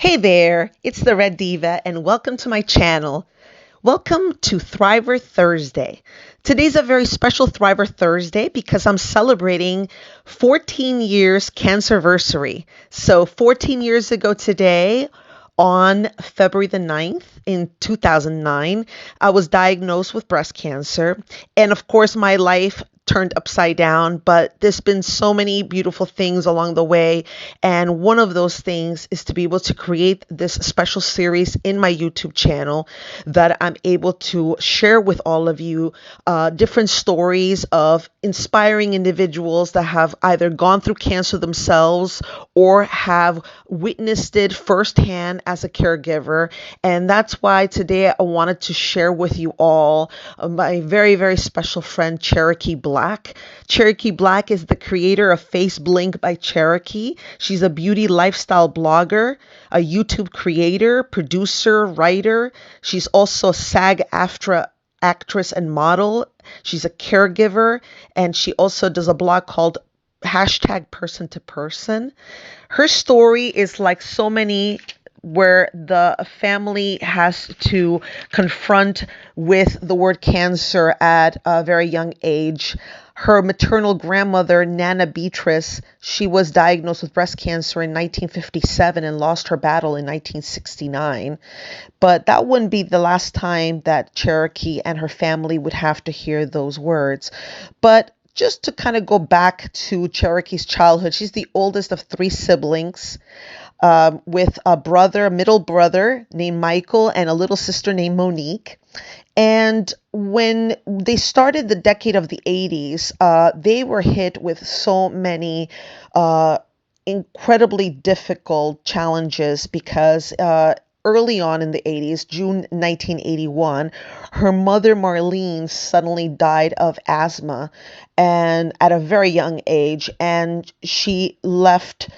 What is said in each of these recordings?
Hey there, it's the Red Diva, and welcome to my channel. Welcome to Thriver Thursday. Today's a very special Thriver Thursday because I'm celebrating 14 years Cancerversary. So 14 years ago today, on February the 9th in 2009, I was diagnosed with breast cancer. And of course, my life turned upside down, but there's been so many beautiful things along the way. And one of those things is to be able to create this special series in my YouTube channel that I'm able to share with all of you different stories of inspiring individuals that have either gone through cancer themselves or have witnessed it firsthand as a caregiver. And that's why today I wanted to share with you all my very, very special friend, Cherokee Black. Cherokee Black is the creator of Face Blink by Cherokee. She's a beauty lifestyle blogger, a YouTube creator, producer, writer. She's also a SAG-AFTRA actress and model. She's a caregiver, and she also does a blog called hashtag person to person. Her story is like so many where the family has to confront with the word cancer at a very young age. Her maternal grandmother, Nana Beatrice, she was diagnosed with breast cancer in 1957 and lost her battle in 1969. But that wouldn't be the last time that Cherokee and her family would have to hear those words. But just to kind of go back to Cherokee's childhood, she's the oldest of three siblings, with a middle brother named Michael and a little sister named Monique. And when they started the decade of the 80s, they were hit with so many incredibly difficult challenges because early on in the 80s, June 1981, her mother Marlene suddenly died of asthma and at a very young age, and she left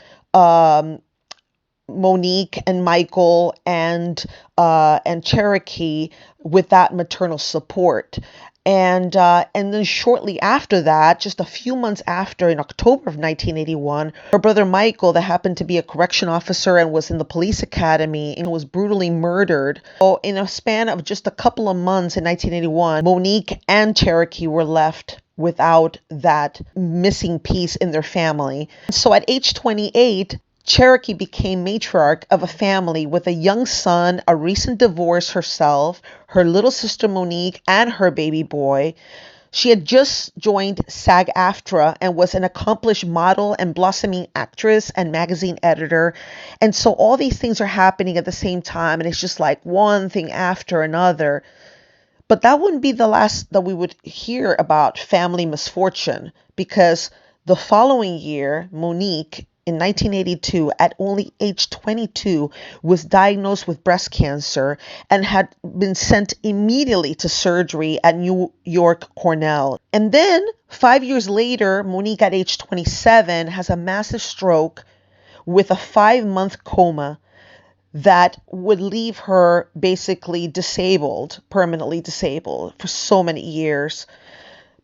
Monique and Michael and Cherokee with that maternal support. And then shortly after that, just a few months after, in October of 1981, her brother Michael, that happened to be a correction officer and was in the police academy, and was brutally murdered. So in a span of just a couple of months in 1981, Monique and Cherokee were left without that missing piece in their family. So at age 28, Cherokee became matriarch of a family with a young son, a recent divorce herself, her little sister Monique, and her baby boy. She had just joined SAG-AFTRA and was an accomplished model and blossoming actress and magazine editor. And so all these things are happening at the same time, and it's just like one thing after another. But that wouldn't be the last that we would hear about family misfortune, because the following year, Monique, in 1982, at only age 22, was diagnosed with breast cancer and had been sent immediately to surgery at New York Cornell. And then 5 years later, Monique, at age 27, has a massive stroke with a 5-month coma that would leave her basically disabled, permanently disabled for so many years.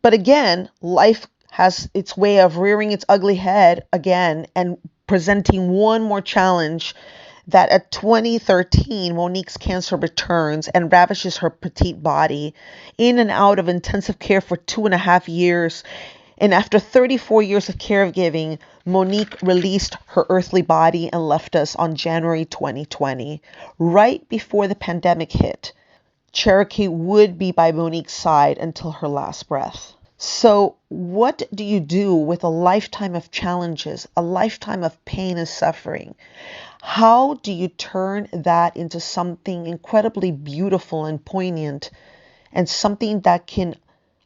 But again, life has its way of rearing its ugly head again and presenting one more challenge, that at 2013, Monique's cancer returns and ravishes her petite body, in and out of intensive care for 2.5 years. And after 34 years of caregiving, Monique released her earthly body and left us on January 2020, right before the pandemic hit. Cherokee would be by Monique's side until her last breath. So what do you do with a lifetime of challenges, a lifetime of pain and suffering? How do you turn that into something incredibly beautiful and poignant, and something that can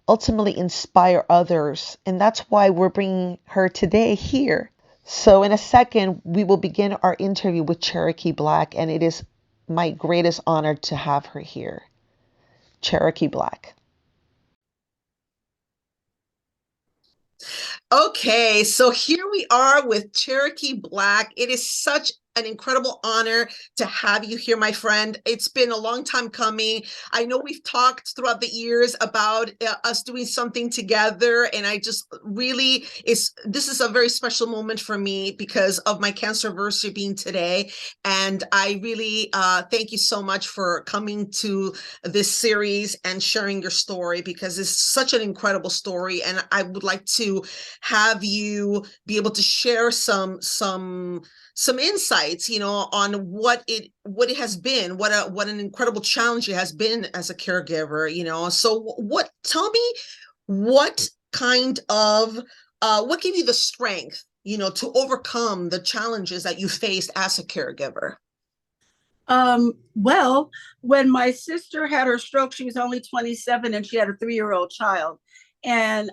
ultimately inspire others? And that's why we're bringing her today here. So in a second, we will begin our interview with Cherokee Black, and it is my greatest honor to have her here. Cherokee Black. Okay, so here we are with Cherokee Black. It is such an incredible honor to have you here, my friend. It's been a long time coming. I know we've talked throughout the years about us doing something together, and I just really this is a very special moment for me because of my Cancerversary being today. And I really thank you so much for coming to this series and sharing your story, because it's such an incredible story. And I would like to have you be able to share some insights, on what it has been, what an incredible challenge it has been as a caregiver. So tell me what kind of what gave you the strength, to overcome the challenges that you faced as a caregiver? Well, when my sister had her stroke, she was only 27 and she had a 3-year-old child. And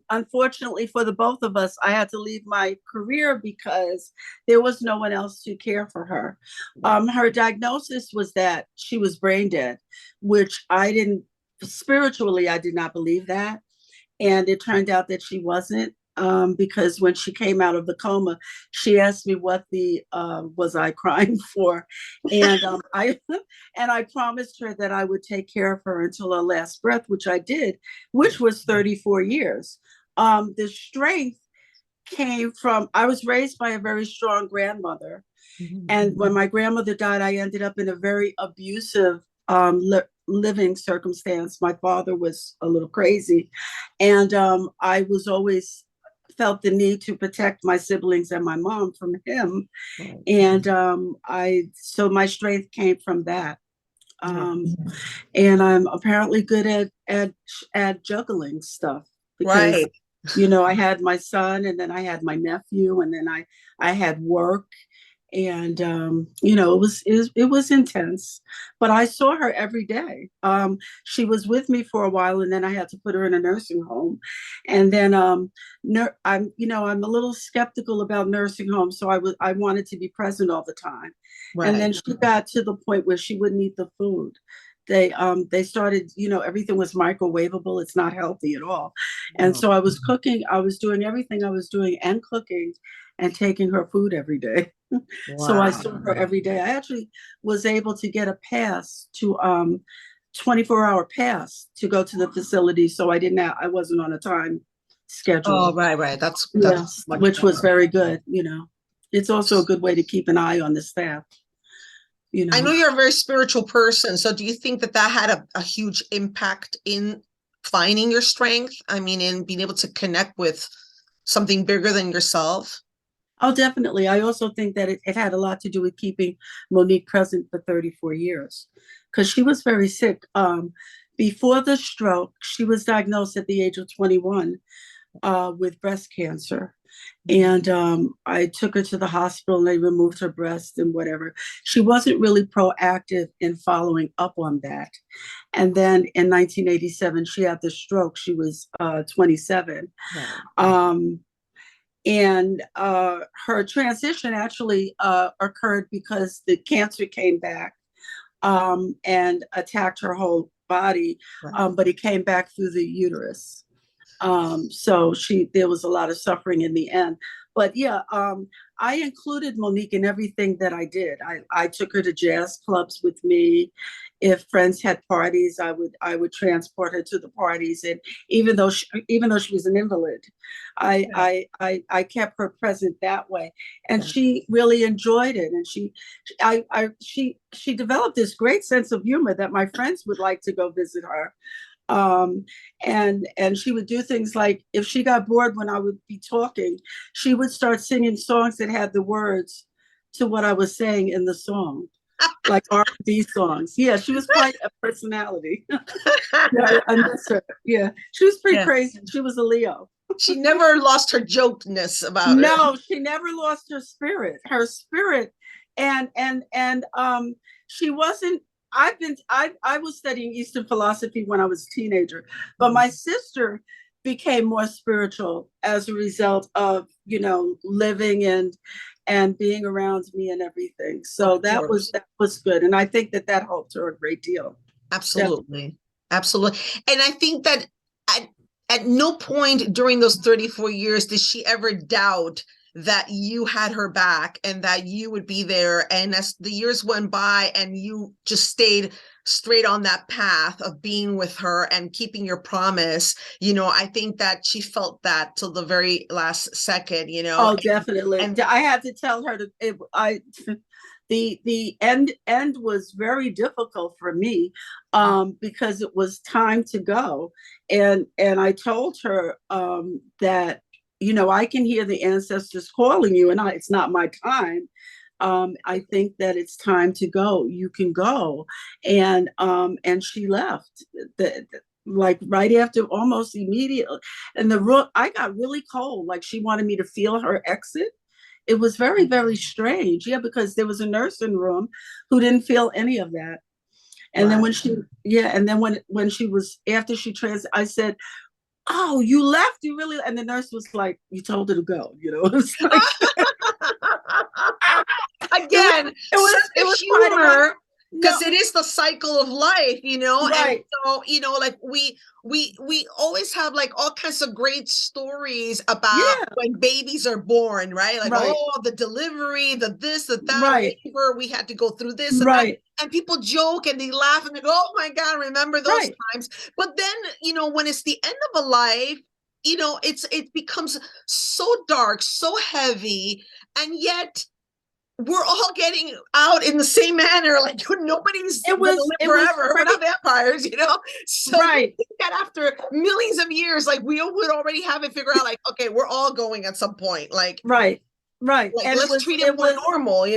unfortunately for the both of us, I had to leave my career because there was no one else to care for her. Her diagnosis was that she was brain dead, which spiritually, I did not believe that. And it turned out that she wasn't, because when she came out of the coma, she asked me what the was I crying for, and I and I promised her that I would take care of her until her last breath, which I did, which was 34 years. The strength came from, I was raised by a very strong grandmother, and when my grandmother died, I ended up in a very abusive living circumstance. My father was a little crazy, and I was always felt the need to protect my siblings and my mom from him. Right. And so my strength came from that. And I'm apparently good at juggling stuff because Right. I had my son, and then I had my nephew, and then I had work, and it was intense, but I saw her every day. She was with me for a while, and then I had to put her in a nursing home, and then I'm a little skeptical about nursing homes, so I wanted to be present all the time. And Right. then she got to the point where she wouldn't eat the food. They started, everything was microwavable. It's not healthy at all. And Wow. so I was cooking, I was doing everything I was doing and cooking and taking her food every day. So I saw her every day. I actually was able to get a pass to 24-hour pass to go to the facility. So I wasn't on a time Oh, schedule. right. That's Yes, much which was better. very good. It's also a good way to keep an eye on the staff, you I know know. you're a very spiritual person, so do you think that had a huge impact in finding your strength? I mean, in being able to connect with something bigger than yourself? Oh, definitely. I also think that it had a lot to do with keeping Monique present for 34 years because she was very sick. Before the stroke, she was diagnosed at the age of 21 with breast cancer. And I took her to the hospital and they removed her breast and whatever. She wasn't really proactive in following up on that. And then in 1987, she had the stroke. She was 27. Right. Um, and her transition actually occurred because the cancer came back and attacked her whole body, Right. but it came back through the uterus. So there was a lot of suffering in the end. But yeah, I included Monique in everything that I did. I took her to jazz clubs with me. If friends had parties, I would transport her to the parties. And even though she was an invalid, Yeah. I kept her present that way. And Yeah. she really enjoyed it. And she developed this great sense of humor that my friends would like to go visit her. um and she would do things like, if she got bored when I would be talking, she would start singing songs that had the words to what I was saying in the song, like R&B songs. Yeah, she was quite a personality. Yeah, I miss her. Yeah, she was pretty Yeah. crazy. She was a Leo. She never lost her jokeness about it. No, she never lost her spirit. And she wasn't. I was studying Eastern philosophy when I was a teenager, but my sister became more spiritual as a result of living and being around me and everything. Of So that was course. that was good, and I think that helped her a great deal. Definitely. Absolutely. Absolutely. And I think that at, at no point during those 34 years did she ever doubt that you had her back and that you would be there. And as the years went by and you just stayed straight on that path of being with her and keeping your promise, I think that she felt that till the very last second, Oh, definitely. And I had to tell her the end was very difficult for me, because it was time to go, and I told her, that I can hear the ancestors calling you, and it's not my time. I think that it's time to go. You can go, and she left. Like right after, almost immediately, and the room, I got really cold. Like she wanted me to feel her exit. It was very, very strange. Yeah, because there was a nurse in the room who didn't feel any of that. And then when she was, after she I said, "Oh, you left? You really?" And the nurse was like, "You told her to go." It was like, again, it was humor. No. Because it is the cycle of life, Right. And so, like we always have like all kinds of great stories about when babies are born, right? Like, oh, the delivery, the this, the that, labor, we had to go through this and that. And people joke and they laugh and they go, oh my God, remember those times. But then, when it's the end of a life, it becomes so dark, so heavy, and yet we're all getting out in the same manner. Like nobody's gonna live forever. We're not vampires, So you think that after millions of years, like we would already have it figured out. Like, okay, we're all going at some point. Like, right. Like, and let's treat it more normal,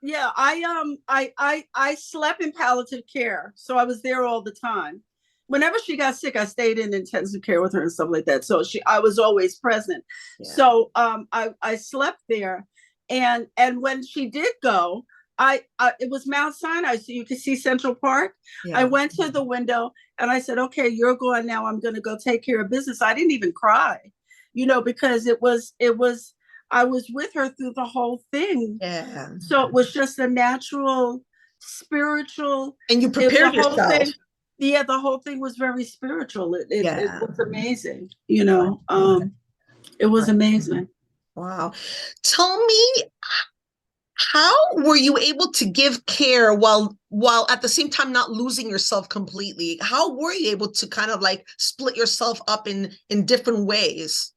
Yeah, I slept in palliative care, so I was there all the time. Whenever she got sick, I stayed in intensive care with her and stuff like that. So I was always present. Yeah. So I slept there. And when she did go, it was Mount Sinai, so you could see Central Park. Yeah. I went to the window and I said, okay, you're going now. I'm going to go take care of business. I didn't even cry, because it was, I was with her through the whole thing. Yeah. So it was just a natural, spiritual. And you prepared yourself. The whole thing was very spiritual. It was amazing, it was amazing. Wow. Tell me, how were you able to give care while at the same time not losing yourself completely? How were you able to kind of like split yourself up in different ways?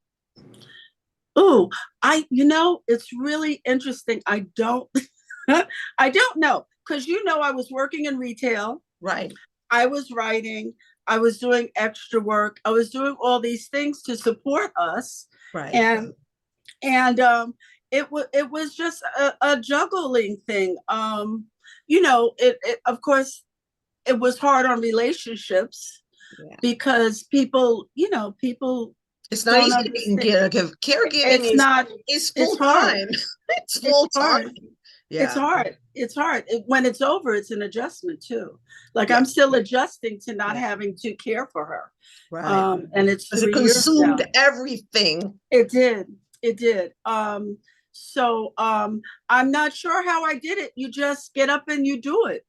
Oh, it's really interesting. I don't know, because I was working in retail. Right. I was writing, I was doing extra work, I was doing all these things to support us. Right. And it was just a juggling thing. It of course it was hard on relationships, because people. It's not easy to be caregiving. It's full time. It's full time. Yeah. It's hard. When it's over, it's an adjustment too. Like I'm still adjusting to not having to care for her. Right. And it consumed everything. It did. So I'm not sure how I did it. You just get up and you do it.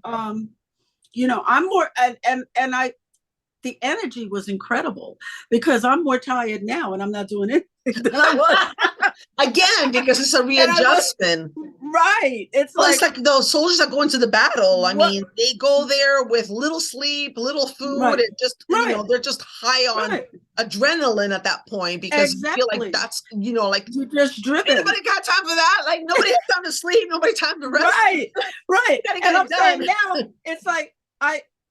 I'm more and the energy was incredible, because I'm more tired now and I'm not doing anything than I was. Again, because it's a readjustment. Right. It's like those soldiers that go into the battle. I mean, they go there with little sleep, little food, and just, they're just high on adrenaline at that point, because you feel like that's, like you're just driven. Nobody got time for that. Like nobody has time to sleep, nobody time to rest. Right. Gotta get it done. Now it's like,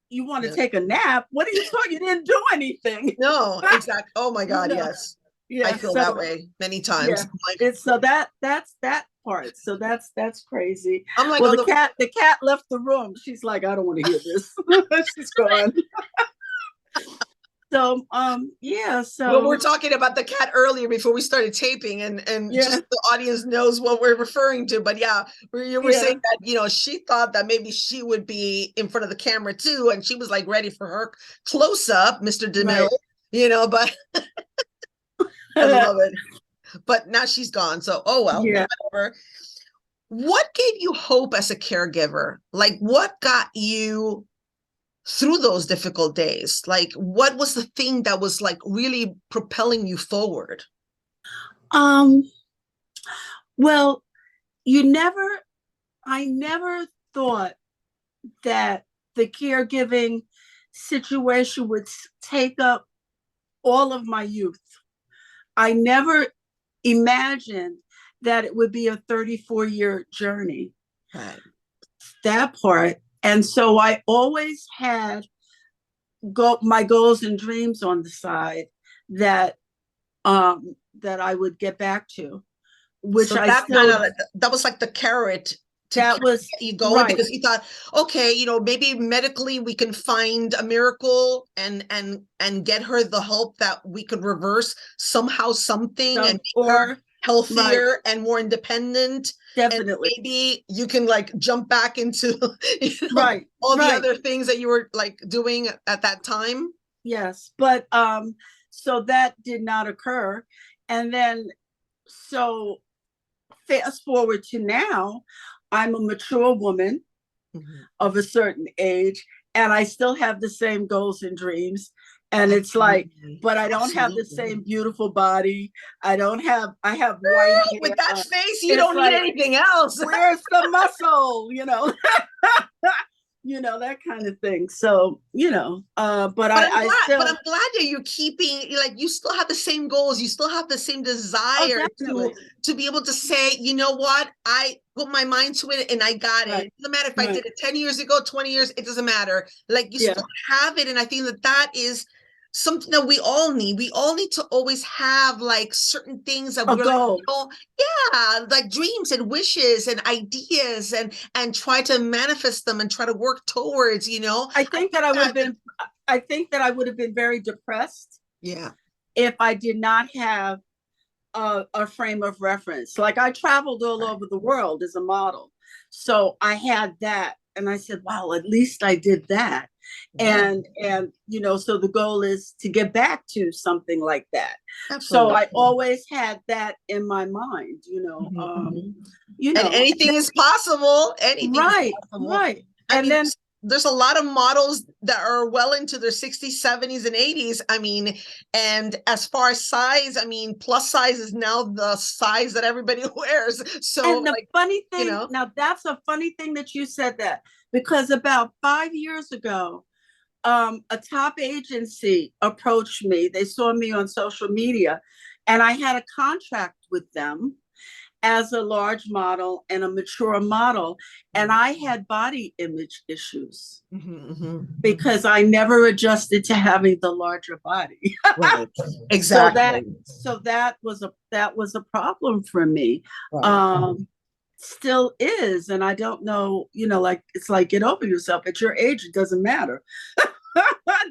you want to take a nap? What are you talking? You didn't do anything. No, exactly. Oh my God, yes. Yeah, I feel that way many times. Yeah. Like, so that's that part. So that's crazy. I'm like, well, the cat left the room. She's like, I don't want to hear this. She's gone. So so well, we're talking about the cat earlier before we started taping, and just the audience knows what we're referring to. But you were saying that she thought that maybe she would be in front of the camera too, and she was like ready for her close up, Mr. DeMille. But I love it. But now she's gone, so whatever. What gave you hope as a caregiver? Like, what got you through those difficult days? Like, what was the thing that was like really propelling you forward? Um, well, you never, I never thought that the caregiving situation would take up all of my youth. I never imagined that it would be a 34-year journey. Right. That part. And so I always had my goals and dreams on the side that that I would get back to, which So I that kind still of, that was like the carrot to that was get you going, right. because you thought, okay, maybe medically we can find a miracle and get her the help that we could reverse somehow something and make her healthier right. and more independent. Definitely. And maybe you can like jump back into right. all the right. other things that you were like doing at that time. Yes, but so that did not occur. And then so fast forward to now, I'm a mature woman of a certain age, and I still have the same goals and dreams. And it's like, but I don't have the same beautiful body. I have white hair. With that face, you don't need anything else. Where's the muscle? That kind of thing. So, but I'm glad that you're keeping, like, you still have the same goals. You still have the same desire to be able to say, you know what, I put my mind to it and I got it. It doesn't matter if I did it 10 years ago, 20 years, it doesn't matter. Like, you still have it. And I think that is something that we all need. We all need to always have like certain things that we're like, like dreams and wishes and ideas and try to manifest them and try to work towards, I think that I would have been very depressed. Yeah. If I did not have a frame of reference. Like, I traveled all over the world as a model. So I had that. And I said, wow, at least I did that. And so the goal is to get back to something like that. Absolutely. So I always had that in my mind, and anything is possible. Anything is possible. Right. I mean, then there's a lot of models that are well into their 60s, 70s, and 80s. I mean, and as far as size, I mean, plus size is now the size that everybody wears. So, and the funny thing, now that's a funny thing that you said that, because about 5 years ago, a top agency approached me. They saw me on social media, and I had a contract with them as a large model and a mature model. And I had body image issues because I never adjusted to having the larger body. Right. Exactly. So that was a problem for me. Right. Still is. And I don't know, like, it's like, get over yourself. At your age, it doesn't matter.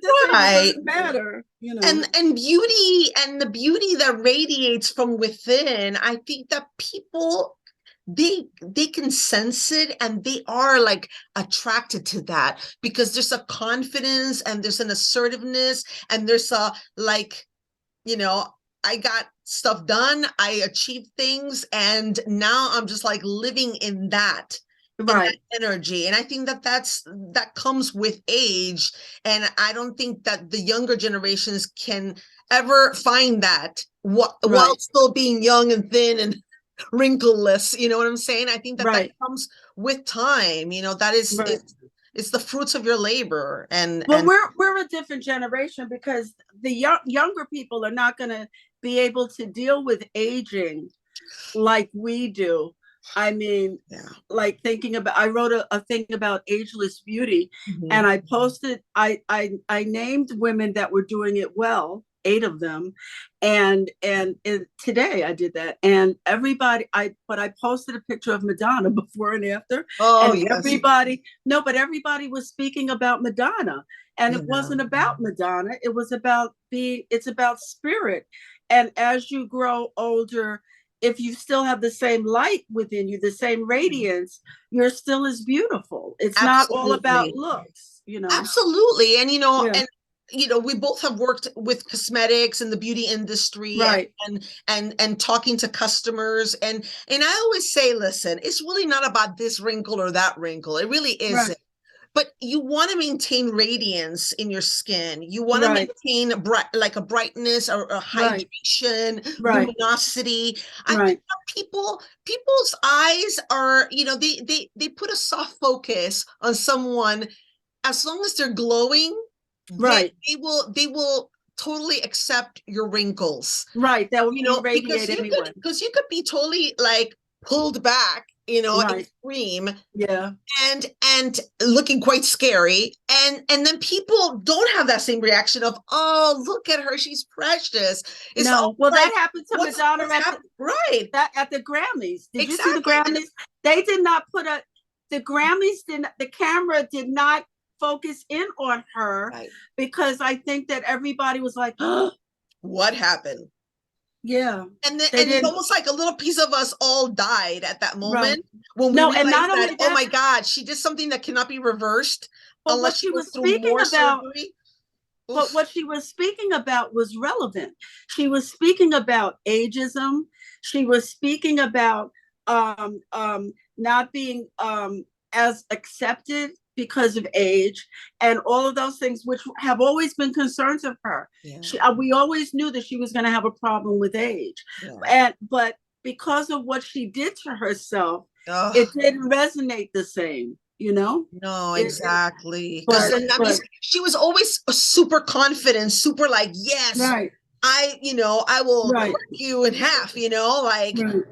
Doesn't matter, and beauty and the beauty that radiates from within. I think that people, they can sense it, and they are like attracted to that, because there's a confidence and there's an assertiveness and there's a like, I got stuff done, I achieved things, and now I'm just like living in that. That energy. And I think that comes with age. And I don't think that the younger generations can ever find that while still being young and thin and wrinkleless. You know what I'm saying? I think that comes with time. That is it's the fruits of your labor. And we're a different generation, because the younger people are not going to be able to deal with aging like we do. I mean, like, I wrote a thing about ageless beauty, and I posted, I named women that were doing it well, 8 of them. And today I did that. And everybody, but I posted a picture of Madonna before and after. Oh, and everybody was speaking about Madonna. And it wasn't about Madonna. It was about it's about spirit. And as you grow older, if you still have the same light within you, the same radiance, you're still as beautiful. It's not all about looks, Absolutely. And, and we both have worked with cosmetics and the beauty industry, and talking to customers. And I always say, listen, it's really not about this wrinkle or that wrinkle. It really isn't. but you want to maintain radiance in your skin. You want to Right. maintain like a brightness or a Right. hydration, Right. luminosity. I Right. think people's eyes are, they put a soft focus on someone. As long as they're glowing, Right. they will totally accept your wrinkles. Right. That would be Because radiate you anyway. could be totally like pulled back, and Right. scream Yeah. and looking quite scary, and then people don't have that same reaction of, oh, look at her, she's precious. It's all No. Well, like, that happened to what's Madonna right, at the Grammys. Did you see the exactly. Grammys? They did not put the Grammys didn't, the camera did not focus in on her, Right. because I think that everybody was like, oh, What happened? yeah. And then, They and it's didn't. almost like a little piece of us all died at that Right. moment when we No, and realized not that, only oh that, my God, she did something that cannot be reversed but what unless she she goes was through speaking more about, surgery. but Oof. what she was speaking about was relevant. She was speaking about ageism. She was speaking about not being as accepted because of age, and all of those things, which have always been concerns of her. Yeah. We always knew that she was going to have a problem with age, Yeah. but because of what she did to herself, Ugh. it didn't resonate the same. No, exactly. Because But, I mean, she was always super confident, super like, yes, right, I will right, crack you in half, like, right.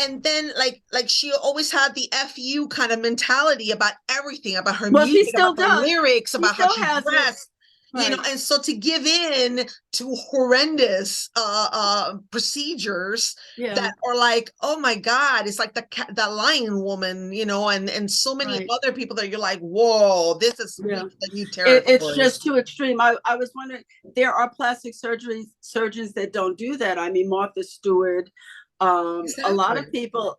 and then like she always had the FU kind of mentality about everything, about her Well, she music, about still her does. lyrics, She about how still she has it. dressed, Right. and so to give in to horrendous procedures Yeah. that are like, oh my God, it's like the lion woman, and so many Right. other people that you're like, whoa, this is Yeah. the new territory. It's just too extreme. I was wondering, there are plastic surgeons that don't do that. I mean, Martha Stewart, a lot of people,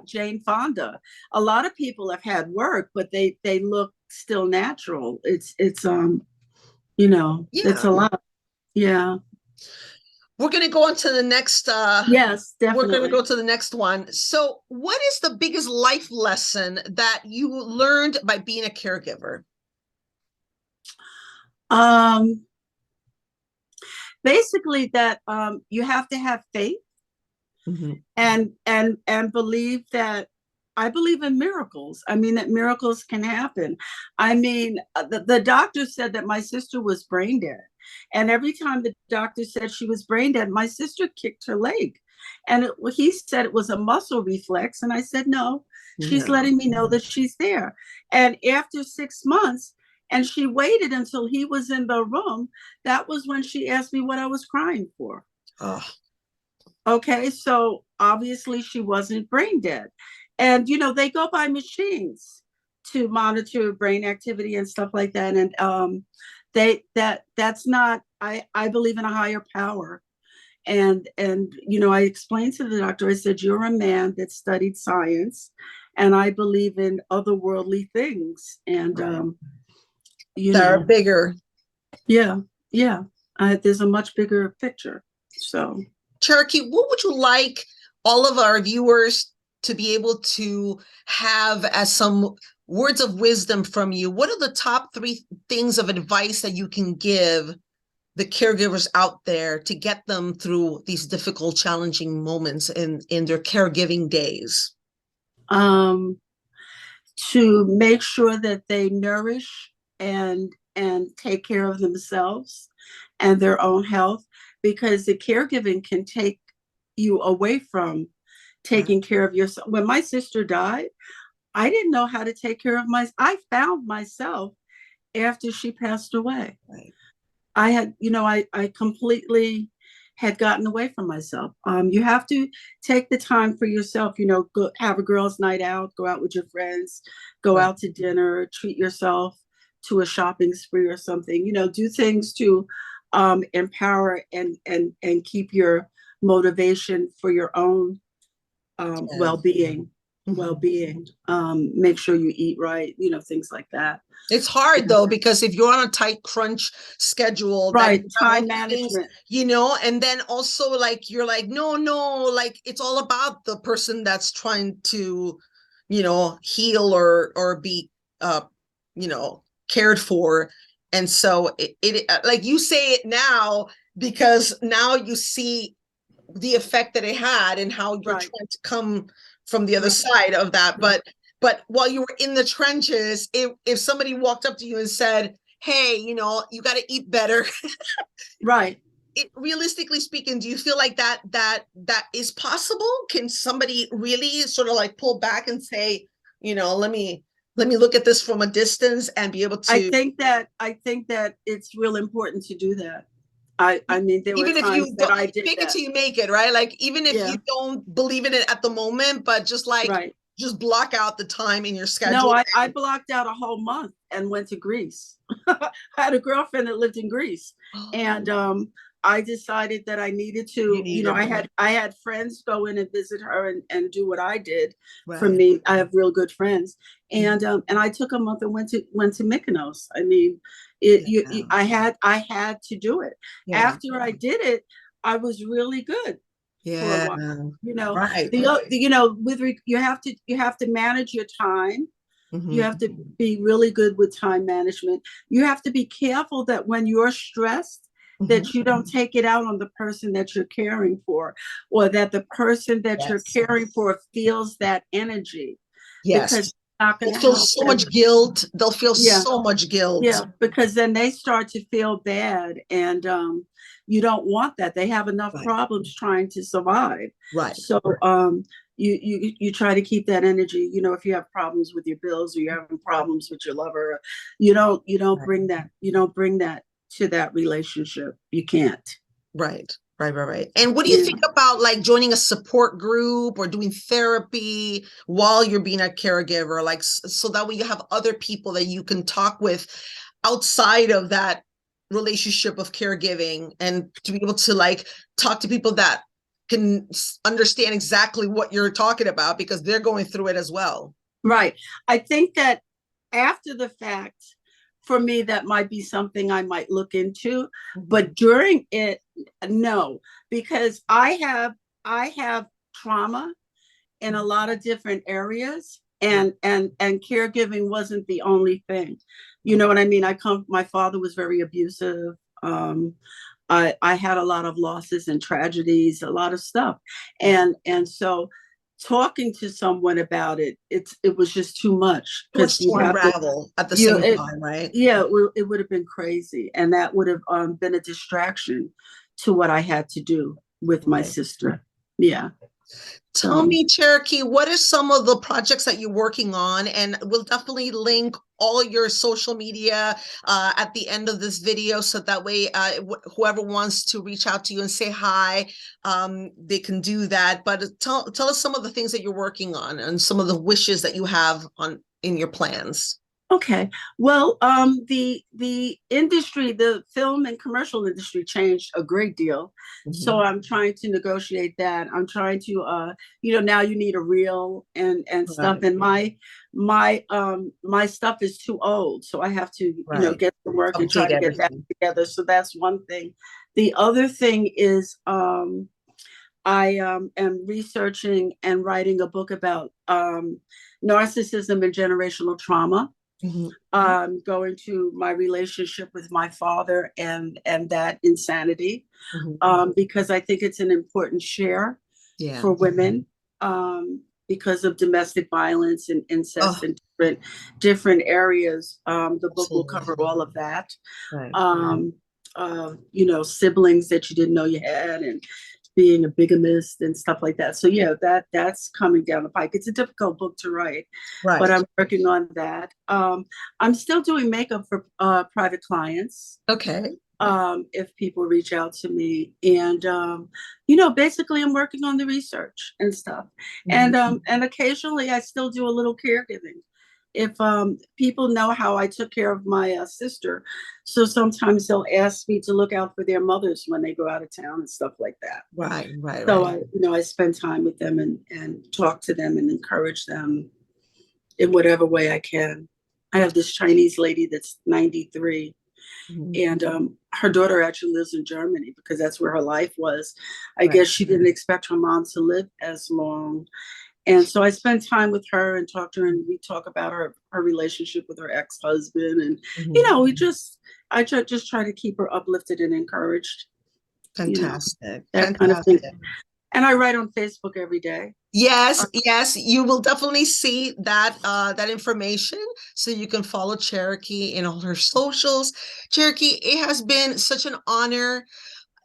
Jane Fonda, a lot of people have had work, but they look still natural. It's it's a lot. Yeah. We're going to go on to the next Yes, we're going to definitely. go to the next one. So what is the biggest life lesson that you learned by being a caregiver? Basically that you have to have faith, and believe that, I believe in miracles. I mean, that miracles can happen. I mean, the doctor said that my sister was brain dead. And every time the doctor said she was brain dead, my sister kicked her leg. And he said it was a muscle reflex. And I said, no, she's letting me know that she's there. And after 6 months, and she waited until he was in the room, that was when she asked me what I was crying for. Oh. Okay, so obviously she wasn't brain dead. And they go by machines to monitor brain activity and stuff like that. And that's not, I believe in a higher power. And I explained to the doctor, I said, you're a man that studied science, and I believe in otherworldly things. And They're bigger. Yeah. There's a much bigger picture. So, Cherokee, what would you like all of our viewers to be able to have as some words of wisdom from you? What are the top 3 things of advice that you can give the caregivers out there to get them through these difficult, challenging moments in their caregiving days? To make sure that they nourish and take care of themselves and their own health, because the caregiving can take you away from taking care of yourself. When my sister died, I didn't know how to take care of I found myself after she passed away. Right. I had, I completely had gotten away from myself. You have to take the time for yourself, go have a girls' night out, go out with your friends, go out to dinner, treat yourself to a shopping spree or something, do things to empower and keep your motivation for your own well-being. Make sure you eat right, things like that. It's hard though, because if you're on a tight crunch schedule, right, time management, things, and then also like you're like, no, like it's all about the person that's trying to, heal or be cared for. And so it like you say it now, because now you see the effect that it had and how you're trying to come from the other side of that. But while you were in the trenches, if somebody walked up to you and said, hey, you got to eat better. Right. Realistically speaking, do you feel like that is possible? Can somebody really sort of like pull back and say, let me look at this from a distance and be able to? I think that it's real important to do that. I mean, there were Even if times you that don't I did fake it that. till you make it, right? Like, even if you don't believe in it at the moment, but just like, just block out the time in your schedule. No, I blocked out a whole month and went to Greece. I had a girlfriend that lived in Greece, and I decided that I needed to, I had friends go in and visit her and do what I did for me. I have real good friends, and I took a month and went to Mykonos. I mean, I had to do it. After I did it, I was really good. For a while, you have to manage your time. You have to be really good with time management. You have to be careful that when you're stressed, that you don't take it out on the person that you're caring for, or that the person that you're caring for feels that energy. Because they'll feel so much guilt. They'll feel so much guilt. Yeah, because then they start to feel bad, and you don't want that. They have enough problems trying to survive. Right. So you try to keep that energy. If you have problems with your bills, or you're having problems with your lover, you don't bring that. You don't bring that to that relationship. You can't. Right. And what do you think about like joining a support group or doing therapy while you're being a caregiver, like so that way you have other people that you can talk with outside of that relationship of caregiving, and to be able to like talk to people that can understand exactly what you're talking about, because they're going through it as well. Right. I think that after the fact, for me, that might be something I might look into, but during it, no, because I have trauma in a lot of different areas, and caregiving wasn't the only thing. You know what I mean? My father was very abusive. I had a lot of losses and tragedies, a lot of stuff, and so talking to someone about it, it was just too much, because you unravel at the same time, right? Yeah, it would have been crazy, and that would have been a distraction to what I had to do with my sister. Yeah. Tell me, Cherokee, what are some of the projects that you're working on? And we'll definitely link all your social media at the end of this video, so that way whoever wants to reach out to you and say hi, they can do that. But tell us some of the things that you're working on and some of the wishes that you have in your plans. Okay. Well, the industry, the film and commercial industry changed a great deal. So I'm trying to negotiate that. I'm trying to, now you need a reel and stuff. And my stuff is too old. So I have to, get to work and try to get that together. So that's one thing. The other thing is, I am researching and writing a book about narcissism and generational trauma. Going to my relationship with my father and that insanity, because I think it's an important share for women, because of domestic violence and incest in different areas. The book will cover all of that. Siblings that you didn't know you had, and being a bigamist and stuff like that. So that's coming down the pike. It's a difficult book to write, but I'm working on that. I'm still doing makeup for private clients. Okay. If people reach out to me, and basically I'm working on the research and stuff, and occasionally I still do a little caregiving. If people know how I took care of my sister, so sometimes they'll ask me to look out for their mothers when they go out of town and stuff like that. Right. So I spend time with them and talk to them and encourage them in whatever way I can. I have this Chinese lady that's 93, and her daughter actually lives in Germany because that's where her life was. I guess she didn't expect her mom to live as long. And so I spend time with her and talk to her, and we talk about her relationship with her ex-husband. And, I just try to keep her uplifted and encouraged. Fantastic. That kind of thing. And I write on Facebook every day. Yes, you will definitely see that that information, so you can follow Cherokee in all her socials. Cherokee, it has been such an honor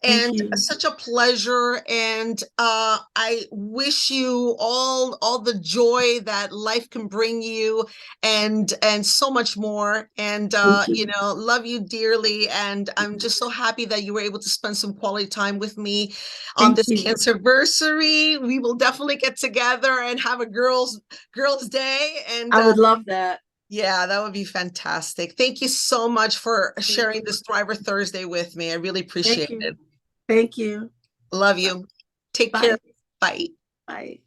and such a pleasure, and I wish you all the joy that life can bring you, and so much more, and love you dearly, and I'm just so happy that you were able to spend some quality time with me on this Cancerversary. We will definitely get together and have a girls day, and I would love that. Yeah, that would be fantastic. Thank you so much for sharing this Thriver Thursday with me. I really appreciate it. Thank you. Love you. Take care. Bye. Bye.